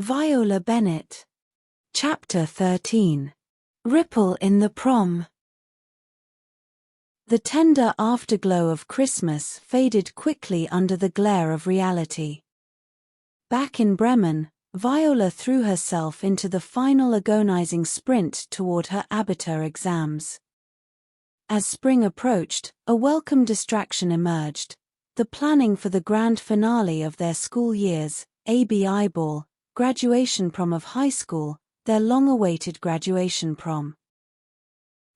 Viola Bennet. Chapter 13. Ripple in the PROM. The tender afterglow of Christmas faded quickly under the glare of reality. Back in Bremen, Viola threw herself into the final agonizing sprint toward her Abitur exams. As spring approached, a welcome distraction emerged: the planning for the grand finale of their school years, ABI ball, graduation prom of high school, their long-awaited graduation prom.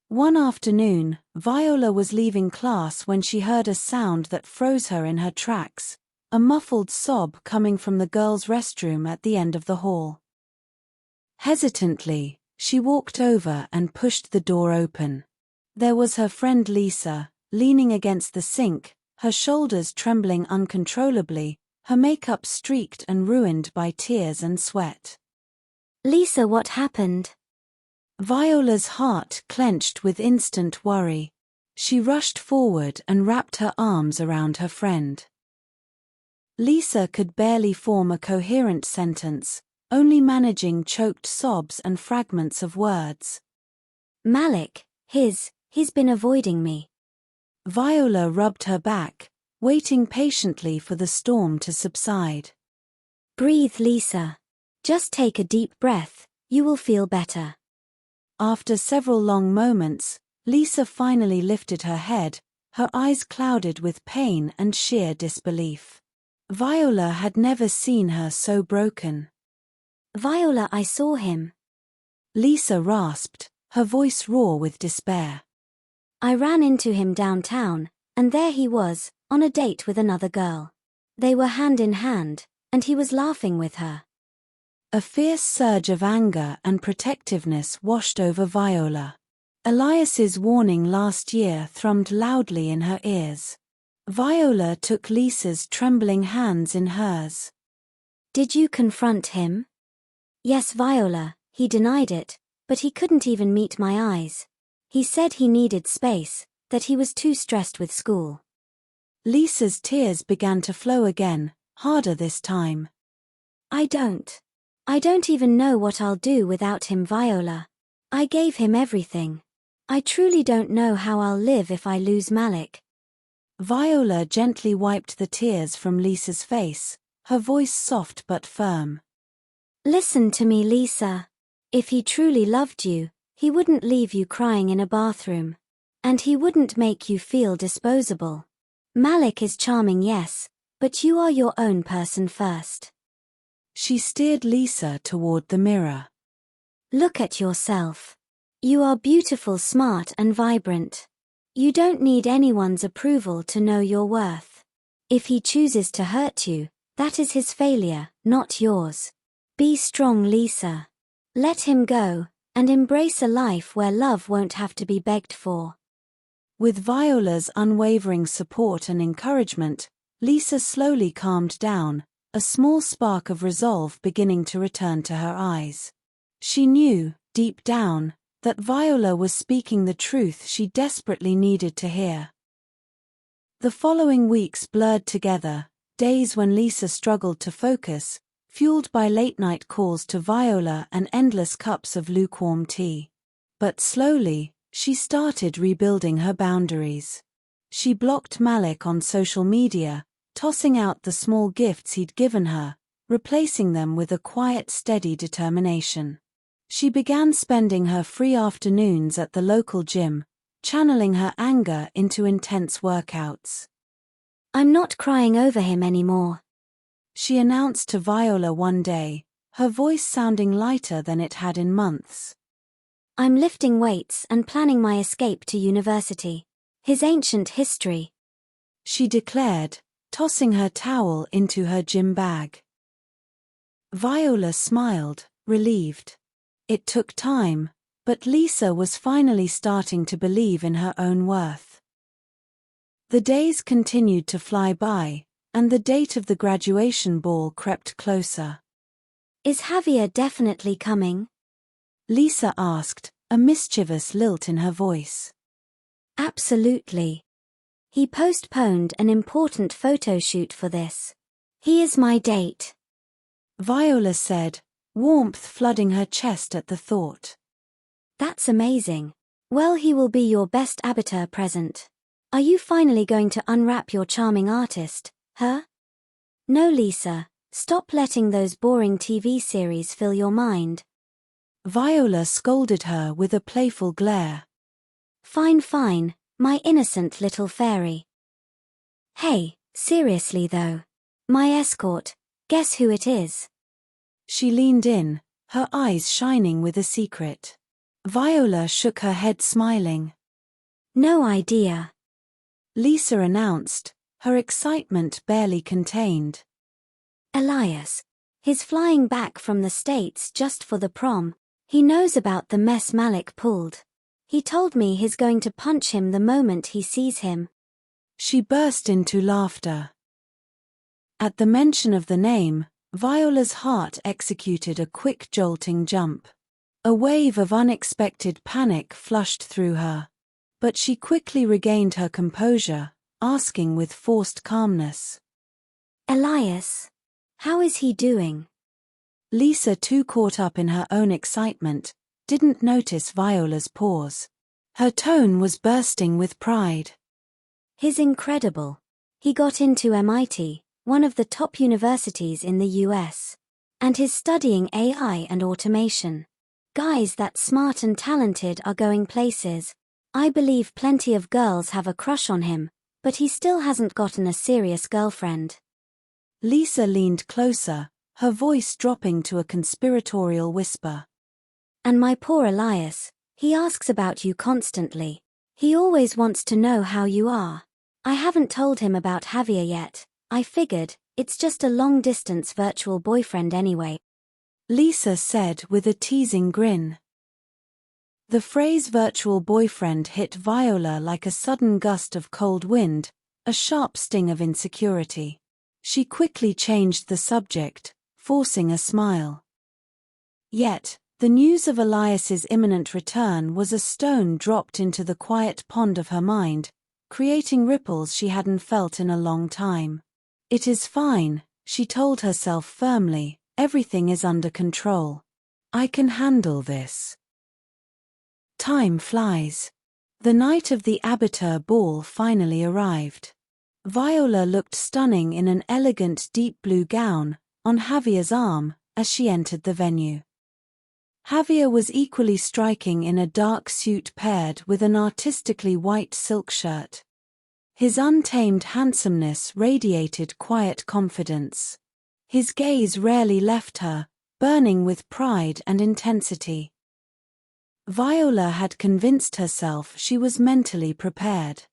One afternoon, Viola was leaving class when she heard a sound that froze her in her tracks, a muffled sob coming from the girls' restroom at the end of the hall. Hesitantly, she walked over and pushed the door open. There was her friend Lisa, leaning against the sink, her shoulders trembling uncontrollably, her makeup streaked and ruined by tears and sweat. "Lisa, what happened?" Viola's heart clenched with instant worry. She rushed forward and wrapped her arms around her friend. Lisa could barely form a coherent sentence, only managing choked sobs and fragments of words. "Malik, he's been avoiding me." Viola rubbed her back, waiting patiently for the storm to subside. "Breathe, Lisa. Just take a deep breath, you will feel better." After several long moments, Lisa finally lifted her head, her eyes clouded with pain and sheer disbelief. Viola had never seen her so broken. "Viola, I saw him." Lisa rasped, her voice raw with despair. "I ran into him downtown, and there he was, on a date with another girl. They were hand in hand, and he was laughing with her." A fierce surge of anger and protectiveness washed over Viola. Elias's warning last year thrummed loudly in her ears. Viola took Lisa's trembling hands in hers. "Did you confront him?" "Yes, Viola, he denied it, but he couldn't even meet my eyes. He said he needed space, that he was too stressed with school." Lisa's tears began to flow again, harder this time. I don't even know what I'll do without him, Viola. I gave him everything. I truly don't know how I'll live if I lose Malik." Viola gently wiped the tears from Lisa's face, her voice soft but firm. "Listen to me, Lisa. If he truly loved you, he wouldn't leave you crying in a bathroom. And he wouldn't make you feel disposable. Malik is charming, yes, but you are your own person first." She steered Lisa toward the mirror. "Look at yourself. You are beautiful, smart and vibrant. You don't need anyone's approval to know your worth. If he chooses to hurt you, that is his failure, not yours. Be strong, Lisa. Let him go, and embrace a life where love won't have to be begged for." With Viola's unwavering support and encouragement, Lisa slowly calmed down, a small spark of resolve beginning to return to her eyes. She knew, deep down, that Viola was speaking the truth she desperately needed to hear. The following weeks blurred together, days when Lisa struggled to focus, fueled by late-night calls to Viola and endless cups of lukewarm tea. But slowly, she started rebuilding her boundaries. She blocked Malik on social media, tossing out the small gifts he'd given her, replacing them with a quiet, steady determination. She began spending her free afternoons at the local gym, channeling her anger into intense workouts. "I'm not crying over him anymore," she announced to Viola one day, her voice sounding lighter than it had in months. "I'm lifting weights and planning my escape to university. His ancient history," she declared, tossing her towel into her gym bag. Viola smiled, relieved. It took time, but Lisa was finally starting to believe in her own worth. The days continued to fly by, and the date of the graduation ball crept closer. "Is Javier definitely coming?" Lisa asked, a mischievous lilt in her voice. "Absolutely. He postponed an important photo shoot for this. He is my date." Viola said, warmth flooding her chest at the thought. That's amazing. Well, he will be your best avatar present. Are you finally going to unwrap your charming artist, huh? No, Lisa, stop letting those boring TV series fill your mind. Viola scolded her with a playful glare. Fine, fine, my innocent little fairy. Hey, seriously though. My escort, guess who it is? She leaned in, her eyes shining with a secret. Viola shook her head smiling. No idea. Lisa announced, her excitement barely contained. Elias. He's flying back from the States just for the prom. He knows about the mess Malik pulled. He told me he's going to punch him the moment he sees him. She burst into laughter. At the mention of the name, Viola's heart executed a quick jolting jump. A wave of unexpected panic flushed through her. But she quickly regained her composure, asking with forced calmness. Elias? How is he doing? Lisa, too caught up in her own excitement, didn't notice Viola's pause. Her tone was bursting with pride. He's incredible. He got into MIT, one of the top universities in the US. And he's studying AI and automation. Guys that smart and talented are going places. I believe plenty of girls have a crush on him, but he still hasn't gotten a serious girlfriend. Lisa leaned closer, her voice dropping to a conspiratorial whisper. And my poor Elias, he asks about you constantly. He always wants to know how you are. I haven't told him about Javier yet. I figured, it's just a long-distance virtual boyfriend anyway. Lisa said with a teasing grin. The phrase virtual boyfriend hit Viola like a sudden gust of cold wind, a sharp sting of insecurity. She quickly changed the subject, forcing a smile. Yet, the news of Elias's imminent return was a stone dropped into the quiet pond of her mind, creating ripples she hadn't felt in a long time. It is fine, she told herself firmly, everything is under control. I can handle this. Time flies. The night of the Abitur ball finally arrived. Viola looked stunning in an elegant deep blue gown, on Javier's arm, as she entered the venue. Javier was equally striking in a dark suit paired with an artistically white silk shirt. His untamed handsomeness radiated quiet confidence. His gaze rarely left her, burning with pride and intensity. Viola had convinced herself she was mentally prepared.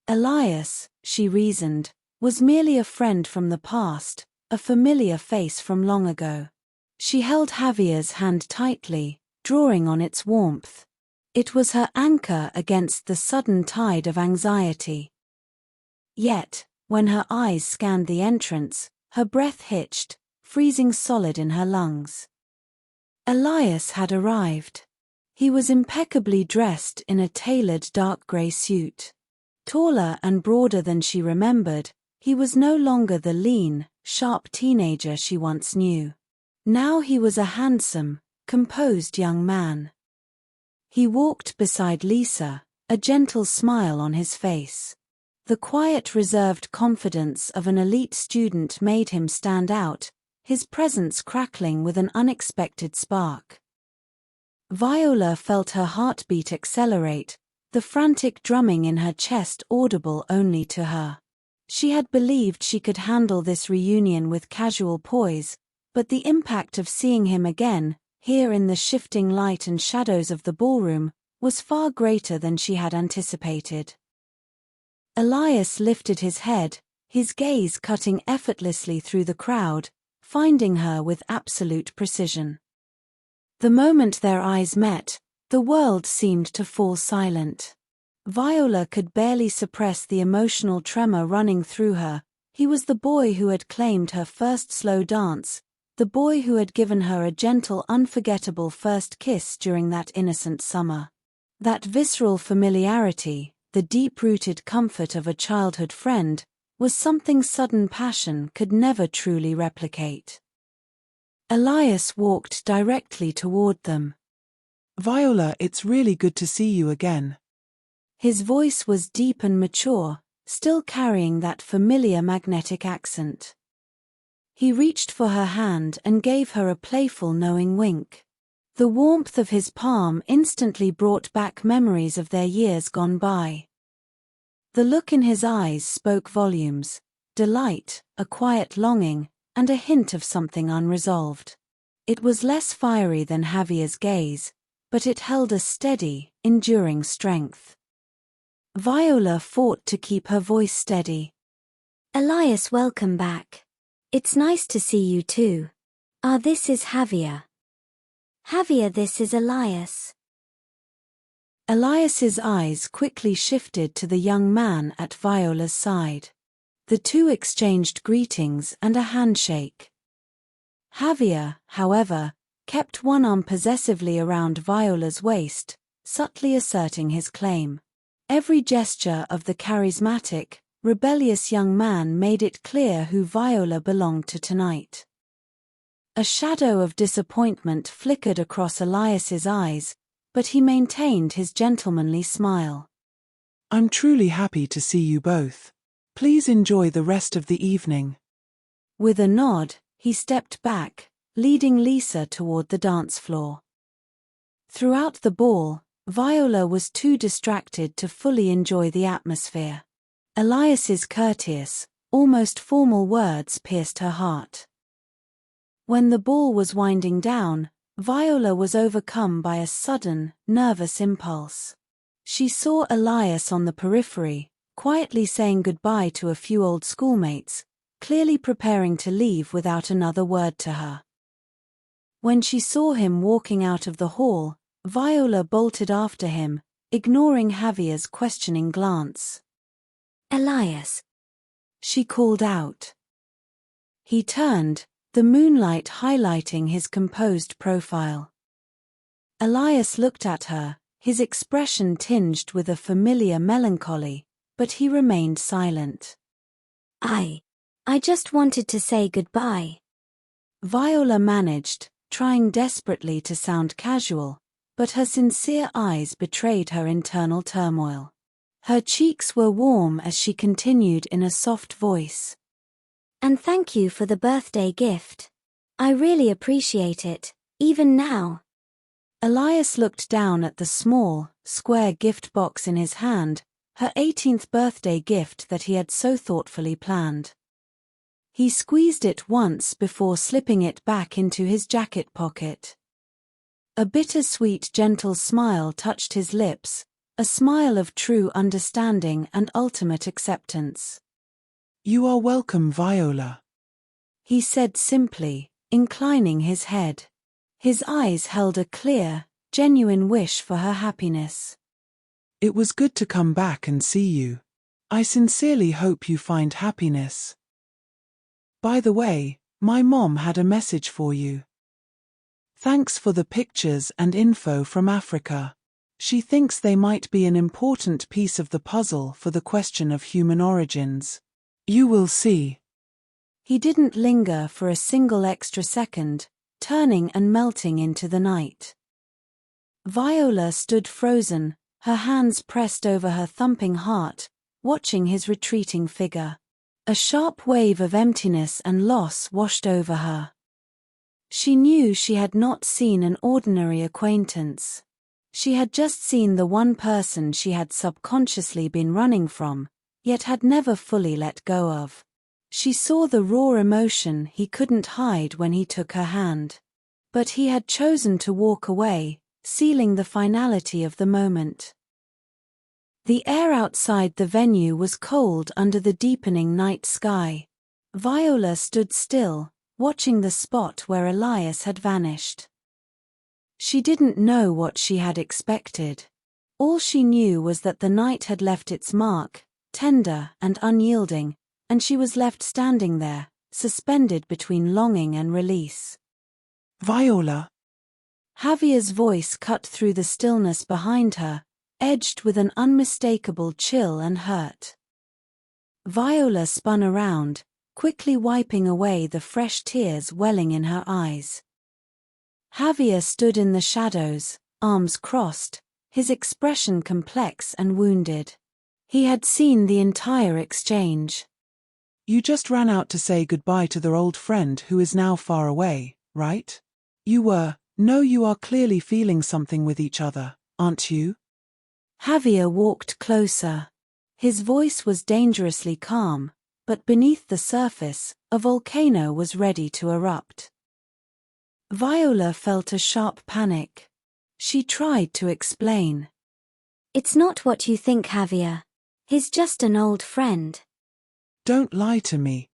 Elias, she reasoned, was merely a friend from the past, a familiar face from long ago. She held Javier's hand tightly, drawing on its warmth. It was her anchor against the sudden tide of anxiety. Yet, when her eyes scanned the entrance, her breath hitched, freezing solid in her lungs. Elias had arrived. He was impeccably dressed in a tailored dark grey suit. Taller and broader than she remembered, he was no longer the lean, sharp teenager she once knew. Now he was a handsome, composed young man. He walked beside Lisa, a gentle smile on his face. The quiet, reserved confidence of an elite student made him stand out, his presence crackling with an unexpected spark. Viola felt her heartbeat accelerate, the frantic drumming in her chest audible only to her. She had believed she could handle this reunion with casual poise, but the impact of seeing him again, here in the shifting light and shadows of the ballroom, was far greater than she had anticipated. Elias lifted his head, his gaze cutting effortlessly through the crowd, finding her with absolute precision. The moment their eyes met, the world seemed to fall silent. Viola could barely suppress the emotional tremor running through her. He was the boy who had claimed her first slow dance, the boy who had given her a gentle, unforgettable first kiss during that innocent summer. That visceral familiarity, the deep-rooted comfort of a childhood friend, was something sudden passion could never truly replicate. Elias walked directly toward them. Viola, it's really good to see you again. His voice was deep and mature, still carrying that familiar magnetic accent. He reached for her hand and gave her a playful knowing wink. The warmth of his palm instantly brought back memories of their years gone by. The look in his eyes spoke volumes: delight, a quiet longing, and a hint of something unresolved. It was less fiery than Javier's gaze, but it held a steady, enduring strength. Viola fought to keep her voice steady. Elias, welcome back. It's nice to see you too. This is Javier. Javier, this is Elias. Elias's eyes quickly shifted to the young man at Viola's side. The two exchanged greetings and a handshake. Javier, however, kept one arm possessively around Viola's waist, subtly asserting his claim. Every gesture of the charismatic, rebellious young man made it clear who Viola belonged to tonight. A shadow of disappointment flickered across Elias's eyes, but he maintained his gentlemanly smile. I'm truly happy to see you both. Please enjoy the rest of the evening. With a nod, he stepped back, leading Lisa toward the dance floor. Throughout the ball, Viola was too distracted to fully enjoy the atmosphere. Elias's courteous, almost formal words pierced her heart. When the ball was winding down, Viola was overcome by a sudden, nervous impulse. She saw Elias on the periphery, quietly saying goodbye to a few old schoolmates, clearly preparing to leave without another word to her. When she saw him walking out of the hall, Viola bolted after him, ignoring Javier's questioning glance. Elias, she called out. He turned, the moonlight highlighting his composed profile. Elias looked at her, his expression tinged with a familiar melancholy, but he remained silent. I just wanted to say goodbye. Viola managed, trying desperately to sound casual, but her sincere eyes betrayed her internal turmoil. Her cheeks were warm as she continued in a soft voice. And thank you for the birthday gift. I really appreciate it, even now. Elias looked down at the small, square gift box in his hand, her 18th birthday gift that he had so thoughtfully planned. He squeezed it once before slipping it back into his jacket pocket. A bittersweet, gentle smile touched his lips, a smile of true understanding and ultimate acceptance. You are welcome, Viola, he said simply, inclining his head. His eyes held a clear, genuine wish for her happiness. It was good to come back and see you. I sincerely hope you find happiness. By the way, my mom had a message for you. Thanks for the pictures and info from Africa. She thinks they might be an important piece of the puzzle for the question of human origins. You will see. He didn't linger for a single extra second, turning and melting into the night. Viola stood frozen, her hands pressed over her thumping heart, watching his retreating figure. A sharp wave of emptiness and loss washed over her. She knew she had not seen an ordinary acquaintance. She had just seen the one person she had subconsciously been running from, yet had never fully let go of. She saw the raw emotion he couldn't hide when he took her hand. But he had chosen to walk away, sealing the finality of the moment. The air outside the venue was cold under the deepening night sky. Viola stood still, watching the spot where Elias had vanished. She didn't know what she had expected. All she knew was that the night had left its mark, tender and unyielding, and she was left standing there, suspended between longing and release. Viola. Javier's voice cut through the stillness behind her, edged with an unmistakable chill and hurt. Viola spun around, quickly wiping away the fresh tears welling in her eyes. Javier stood in the shadows, arms crossed, his expression complex and wounded. He had seen the entire exchange. You just ran out to say goodbye to their old friend who is now far away, right? You are clearly feeling something with each other, aren't you? Javier walked closer. His voice was dangerously calm, but beneath the surface, a volcano was ready to erupt. Viola felt a sharp panic. She tried to explain. It's not what you think, Javier. He's just an old friend. Don't lie to me,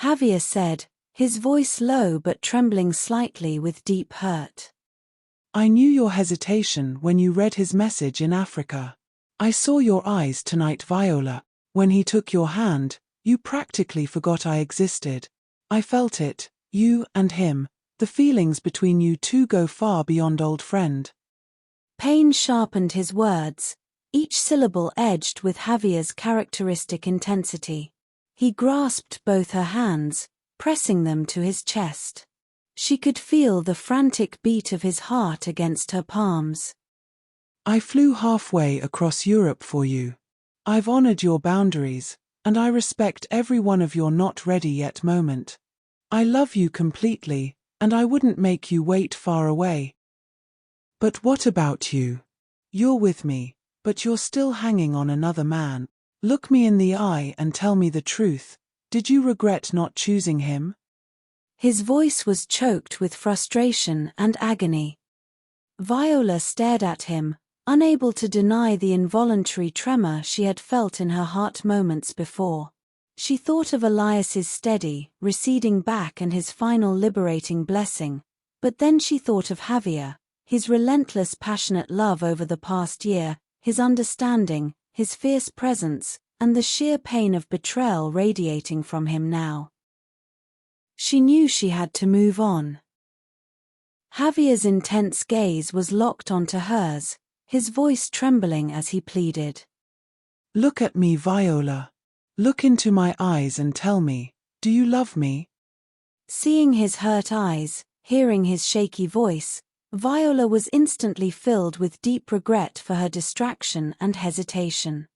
Javier said, his voice low but trembling slightly with deep hurt. I knew your hesitation when you read his message in Africa. I saw your eyes tonight, Viola. When he took your hand, you practically forgot I existed. I felt it, you and him. The feelings between you two go far beyond old friend. Pain sharpened his words, each syllable edged with Javier's characteristic intensity. He grasped both her hands, pressing them to his chest. She could feel the frantic beat of his heart against her palms. I flew halfway across Europe for you. I've honored your boundaries, and I respect every one of your not ready yet moment. I love you completely, and I wouldn't make you wait far away. But what about you? You're with me, but you're still hanging on another man. Look me in the eye and tell me the truth. Did you regret not choosing him? His voice was choked with frustration and agony. Viola stared at him, unable to deny the involuntary tremor she had felt in her heart moments before. She thought of Elias's steady, receding back and his final liberating blessing, but then she thought of Javier, his relentless passionate love over the past year, his understanding, his fierce presence, and the sheer pain of betrayal radiating from him now. She knew she had to move on. Javier's intense gaze was locked onto hers, his voice trembling as he pleaded. Look at me, Viola. Look into my eyes and tell me, do you love me? Seeing his hurt eyes, hearing his shaky voice, Viola was instantly filled with deep regret for her distraction and hesitation.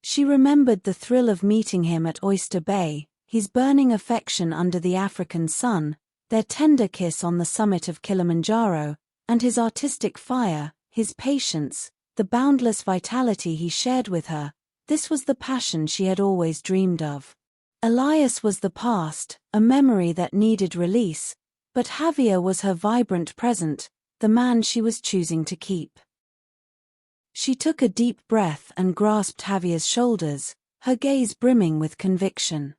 She remembered the thrill of meeting him at Oyster Bay, his burning affection under the African sun, their tender kiss on the summit of Kilimanjaro, and his artistic fire, his patience, the boundless vitality he shared with her. This was the passion she had always dreamed of. Elias was the past, a memory that needed release, but Javier was her vibrant present, the man she was choosing to keep. She took a deep breath and grasped Javier's shoulders, her gaze brimming with conviction.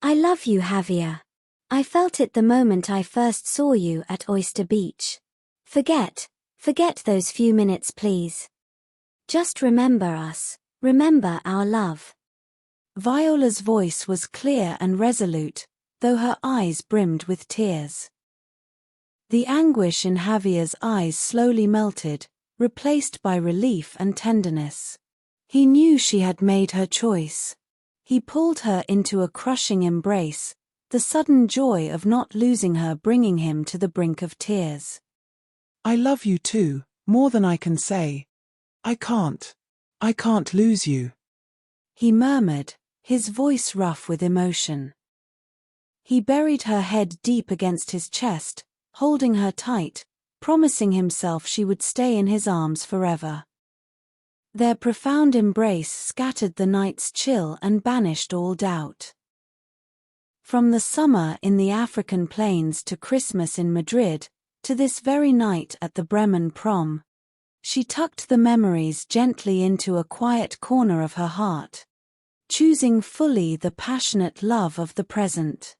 I love you, Javier. I felt it the moment I first saw you at Oyster Beach. Forget those few minutes, please. Just remember us. Remember our love. Viola's voice was clear and resolute, though her eyes brimmed with tears. The anguish in Javier's eyes slowly melted, replaced by relief and tenderness. He knew she had made her choice. He pulled her into a crushing embrace, the sudden joy of not losing her bringing him to the brink of tears. I love you too, more than I can say. I can't lose you, he murmured, his voice rough with emotion. He buried her head deep against his chest, holding her tight, promising himself she would stay in his arms forever. Their profound embrace scattered the night's chill and banished all doubt. From the summer in the African plains to Christmas in Madrid, to this very night at the Bremen PROM, she tucked the memories gently into a quiet corner of her heart, choosing fully the passionate love of the present.